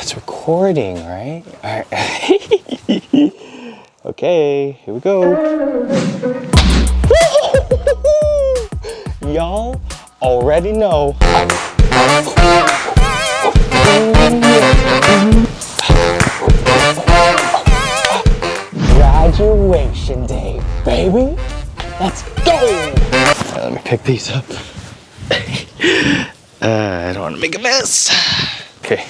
It's recording, right? All right. Okay, here we go. Y'all already know. Graduation day, baby. Let's go. Let me pick these up. I don't want to make a mess. Okay.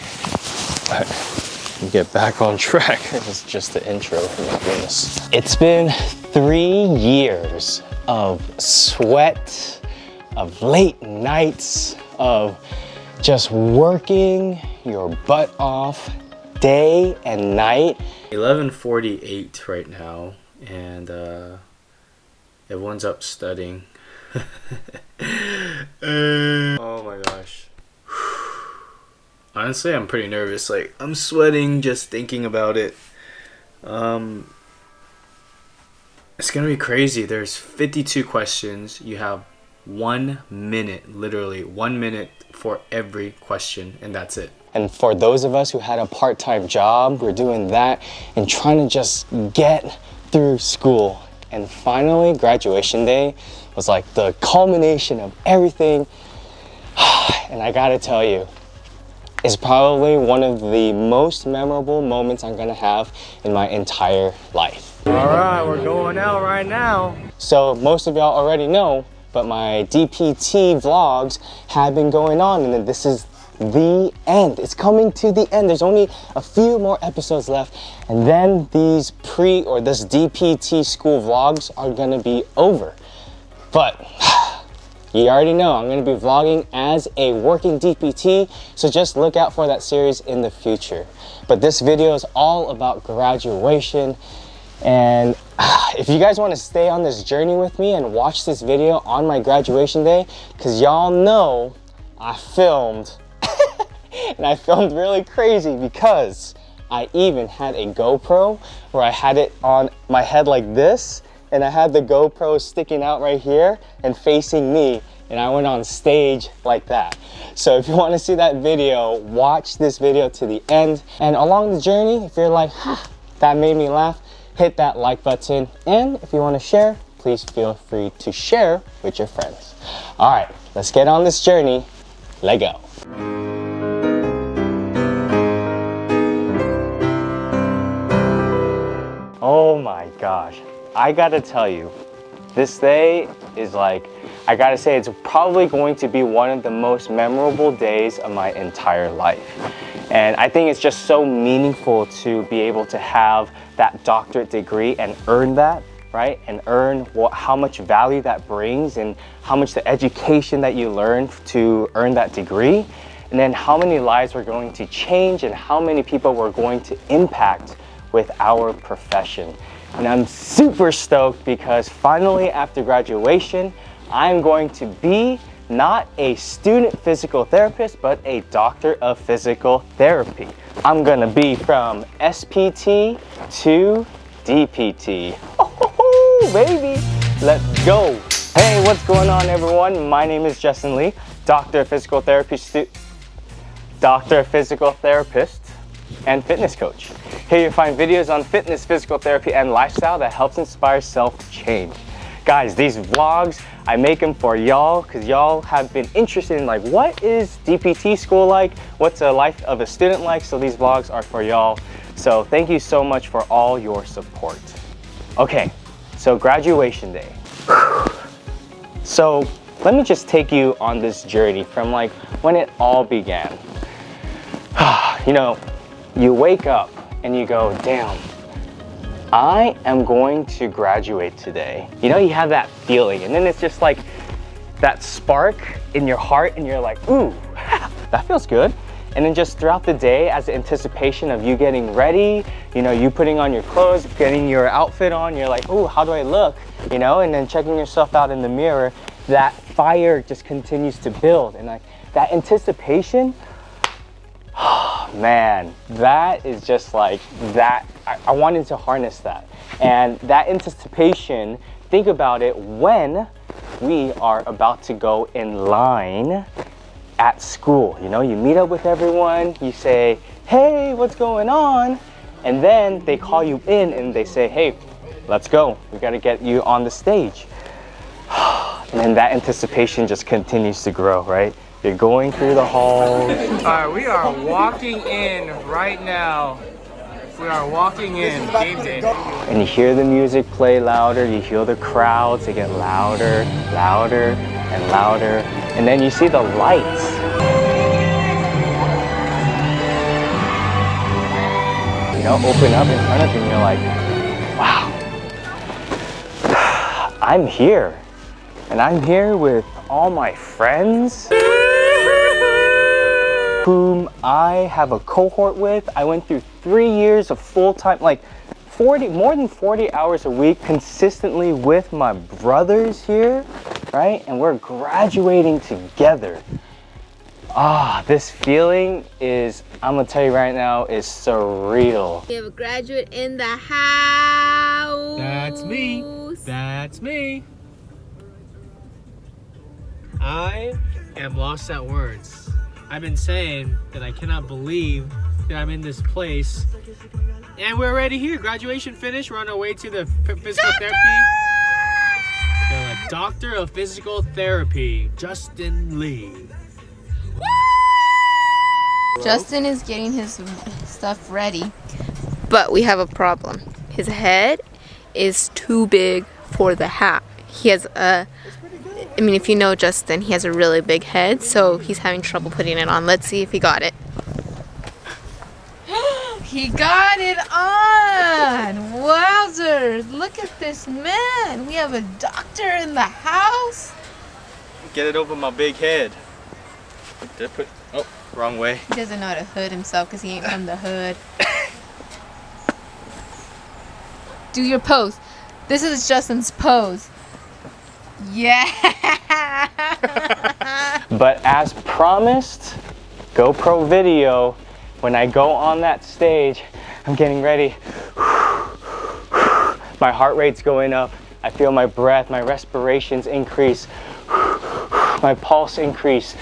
All right. Let me get back on track. It's just the intro. Oh my goodness. It's been 3 years of sweat, of late nights, of just working your butt off day and night. 11:48 right now, and everyone's up studying. Oh my gosh. Honestly, I'm pretty nervous. Like, I'm sweating just thinking about it. It's gonna be crazy. There's 52 questions. You have 1 minute, literally 1 minute for every question, and that's it. And for those of us who had a part-time job, we're doing that and trying to just get through school. And finally, graduation day was like the culmination of everything. And I gotta tell you, it's probably one of the most memorable moments I'm gonna have in my entire life. All right, we're going out right now. So most of y'all already know, but my DPT vlogs have been going on, and this is the end. It's coming to the end. There's only a few more episodes left, and then these this DPT school vlogs are gonna be over. But you already know I'm gonna be vlogging as a working DPT, so just look out for that series in the future. But this video is all about graduation, and if you guys want to stay on this journey with me and watch this video on my graduation day, because y'all know I filmed and I filmed really crazy, because I even had a GoPro where I had it on my head like this, and I had the GoPro sticking out right here and facing me, and I went on stage like that. So if you want to see that video, watch this video to the end. And along the journey, if you're like, that made me laugh, hit that like button. And if you want to share, please feel free to share with your friends. All right, let's get on this journey. Let go. Oh my gosh. I gotta tell you, this day is like, I gotta say, it's probably going to be one of the most memorable days of my entire life. And I think it's just so meaningful to be able to have that doctorate degree and earn that, right? And earn how much value that brings, and how much the education that you learn to earn that degree. And then how many lives we're going to change, and how many people we're going to impact with our profession. And I'm super stoked because finally, after graduation, I'm going to be not a student physical therapist, but a doctor of physical therapy. I'm gonna be from SPT to DPT. Oh, baby, let's go. Hey, what's going on, everyone? My name is Justin Lee, doctor of physical therapy and fitness coach. Here you find videos on fitness, physical therapy, and lifestyle that helps inspire self-change. Guys, these vlogs, I make them for y'all because y'all have been interested in, like, what is DPT school like? What's a life of a student like? So these vlogs are for y'all. So thank you so much for all your support. Okay, so graduation day. So let me just take you on this journey from like when it all began. You know, you wake up and you go, damn, I am going to graduate today. You know, you have that feeling, and then it's just like that spark in your heart, and you're like, ooh, that feels good. And then just throughout the day, as the anticipation of you getting ready, you know, you putting on your clothes, getting your outfit on, you're like, ooh, how do I look? You know, and then checking yourself out in the mirror, that fire just continues to build. And like that anticipation, man, that is just like that. I wanted to harness that. And that anticipation, think about it when we are about to go in line at school. You know, you meet up with everyone, you say, hey, what's going on? And then they call you in and they say, hey, let's go. We gotta get you on the stage. And then that anticipation just continues to grow, right? You're going through the halls. All right, we are walking in right now. We are walking in, game day. And you hear the music play louder, you hear the crowds, they get louder, louder, and louder. And then you see the lights. You know, open up in front of you and you're like, wow, I'm here. And I'm here with all my friends whom I have a cohort with. I went through 3 years of full-time, like more than 40 hours a week consistently with my brothers here, right? And we're graduating together. Ah, this feeling is, I'm gonna tell you right now, is surreal. We have a graduate in the house. That's me. That's me. I am lost at words. I've been saying that I cannot believe that I'm in this place. And we're already here. Graduation finished. We're on our way to the physical therapy. The doctor of physical therapy, Justin Lee. Justin is getting his stuff ready, but we have a problem. His head is too big for the hat. He has a, I mean, if you know Justin, he has a really big head, so he's having trouble putting it on. Let's see if he got it. He got it on! Wowzers! Look at this man! We have a doctor in the house! Get it over my big head. Did I put, oh, wrong way. He doesn't know how to hood himself because he ain't from the hood. Do your pose. This is Justin's pose. Yeah! But as promised, GoPro video, when I go on that stage, I'm getting ready. My heart rate's going up. I feel my breath, my respirations increase. My pulse increase.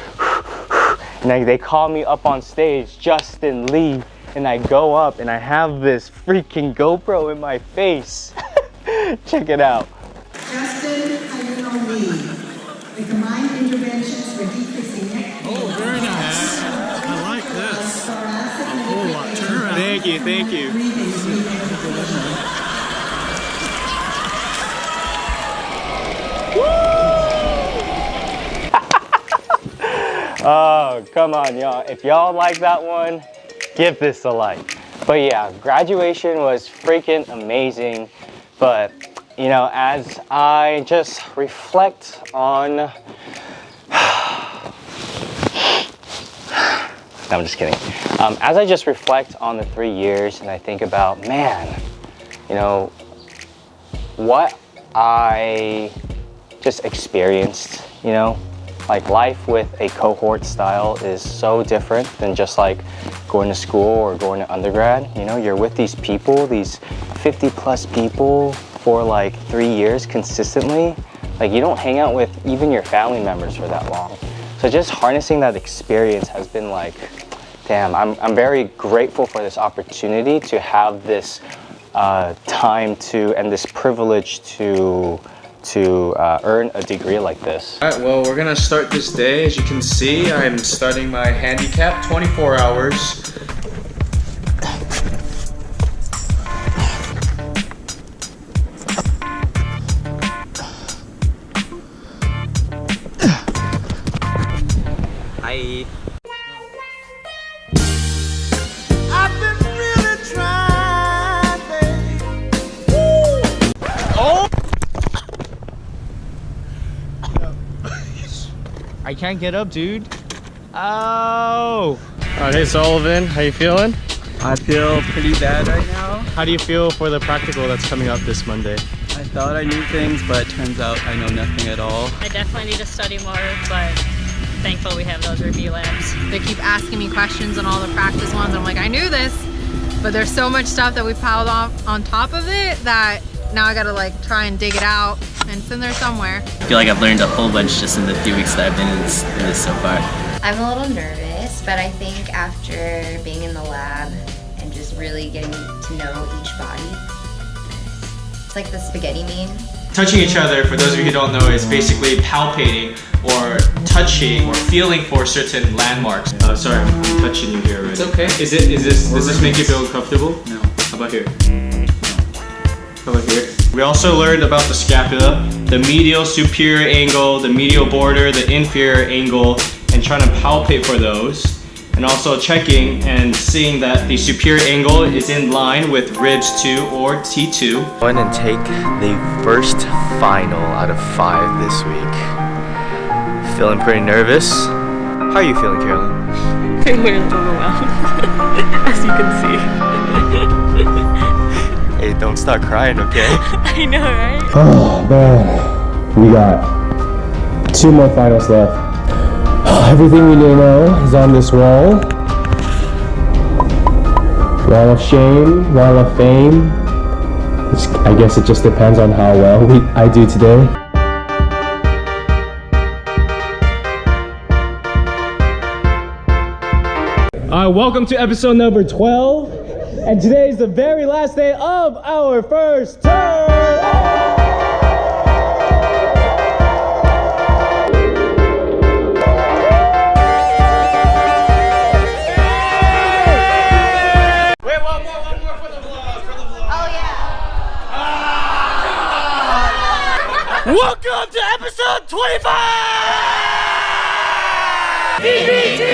And they call me up on stage, Justin Lee. And I go up and I have this freaking GoPro in my face. Check it out. Justin Lee. The combined interventions for decreasing neck pain. Oh, very nice. I like this. A whole lot. Turn around. Thank you, thank you. Oh, come on, y'all. If y'all like that one, give this a like. But yeah, graduation was freaking amazing. But, you know, as I just reflect on... No, I'm just kidding. As I just reflect on the 3 years and I think about, man, you know, what I just experienced, you know, like life with a cohort style is so different than just like going to school or going to undergrad. You know, you're with these people, these 50 plus people for like 3 years consistently. Like you don't hang out with even your family members for that long. So just harnessing that experience has been like, damn, I'm very grateful for this opportunity to have this time to, and this privilege to earn a degree like this. All right, well, we're gonna start this day. As you can see, I'm starting my handicap, 24 hours. Hi. I've been really trying, baby. Oh! I can't get up, dude. Oh! Alright, hey Sullivan, how you feeling? I feel pretty bad right now. How do you feel for the practical that's coming up this Monday? I thought I knew things, but it turns out I know nothing at all. I definitely need to study more, but thankful we have those review labs. They keep asking me questions on all the practice ones. I'm like, I knew this, but there's so much stuff that we piled on top of it that now I gotta like try and dig it out, and it's in there somewhere. I feel like I've learned a whole bunch just in the few weeks that I've been in this so far. I'm a little nervous But I think after being in the lab and just really getting to know each body, it's like the spaghetti meme. Touching each other, for those of you who don't know, is basically palpating or touching or feeling for certain landmarks. Sorry, I'm touching you here already. It's okay. Does this make you feel uncomfortable? No. How about here? How about here? We also learned about the scapula, the medial superior angle, the medial border, the inferior angle, and trying to palpate for those. And also checking and seeing that the superior angle is in line with ribs 2 or T2. Go ahead and take the first final out of 5 this week. Feeling pretty nervous. How are you feeling, Carolyn? Feeling really overwhelmed, as you can see. Hey, don't start crying, okay? I know, right? Oh man, we got 2 more finals left. Everything we need to know is on this wall. Wall of shame, wall of fame. I guess it just depends on how well I do today. Alright, welcome to episode number 12. And today is the very last day of our first term! Welcome to episode 25! DPT!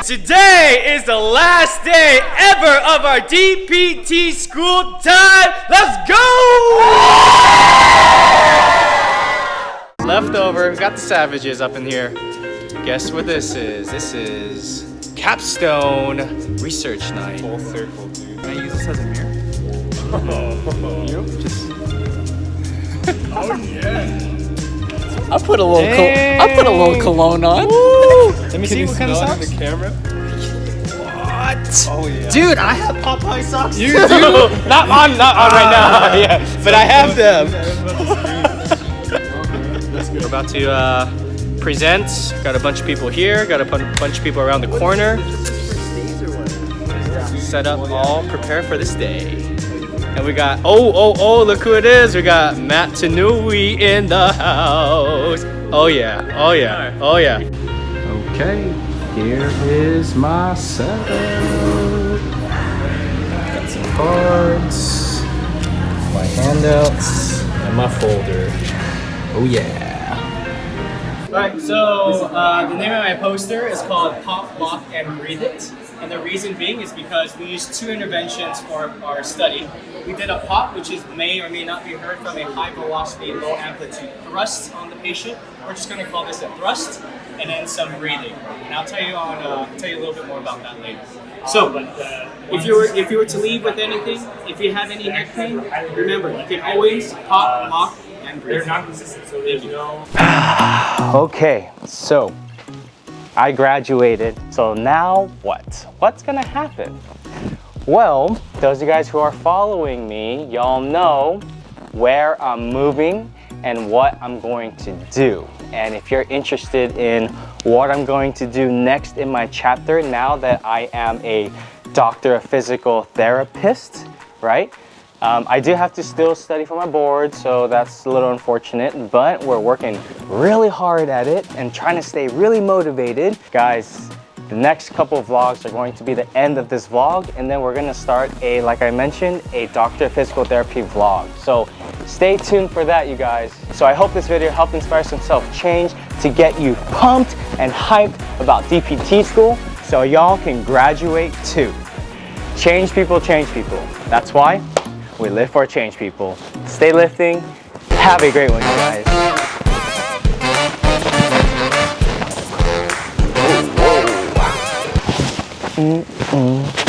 Today is the last day ever of our DPT school time. Let's go! Leftover, we got the savages up in here. Guess what this is? This is capstone research night. Full circle, dude. Can I use this as a mirror? You? Just... Oh yeah. I put a little cologne on. Let me see what kind of socks. The camera? What? Oh yeah. Dude, I have Popeye socks You too. do? not on right now. Yeah, but I have them. We're about to present. Got a bunch of people here. Got a bunch of people around the corner. Set up, all prepare for this day. And we got, oh, look who it is. We got Matt Tanui in the house. Oh yeah. Okay, here is my setup. Got some cards, my handouts, and my folder. Oh yeah. Alright, so the name of my poster is called Pop, Lock, and Breathe It. And the reason being is because we used 2 interventions for our study. We did a pop, which is may or may not be heard from a high velocity, low amplitude thrust on the patient. We're just going to call this a thrust, and then some breathing. And I'll tell you a little bit more about that later. So, if you were to leave with anything, if you have any neck pain, remember you can always pop, lock, and breathe. They're not consistent, so there's no. Okay, so. I graduated, so now what? What's gonna happen? Well, those of you guys who are following me, y'all know where I'm moving and what I'm going to do. And if you're interested in what I'm going to do next in my chapter, now that I am a doctor of physical therapist, right? I do have to still study for my board, so that's a little unfortunate, but we're working really hard at it and trying to stay really motivated. Guys, the next couple of vlogs are going to be the end of this vlog, and then we're gonna start like I mentioned, a doctor of physical therapy vlog. So stay tuned for that, you guys. So I hope this video helped inspire some self-change to get you pumped and hyped about DPT school so y'all can graduate too. Change people, change people. That's why we live for change, people. Stay lifting. Have a great one, you guys. Whoa.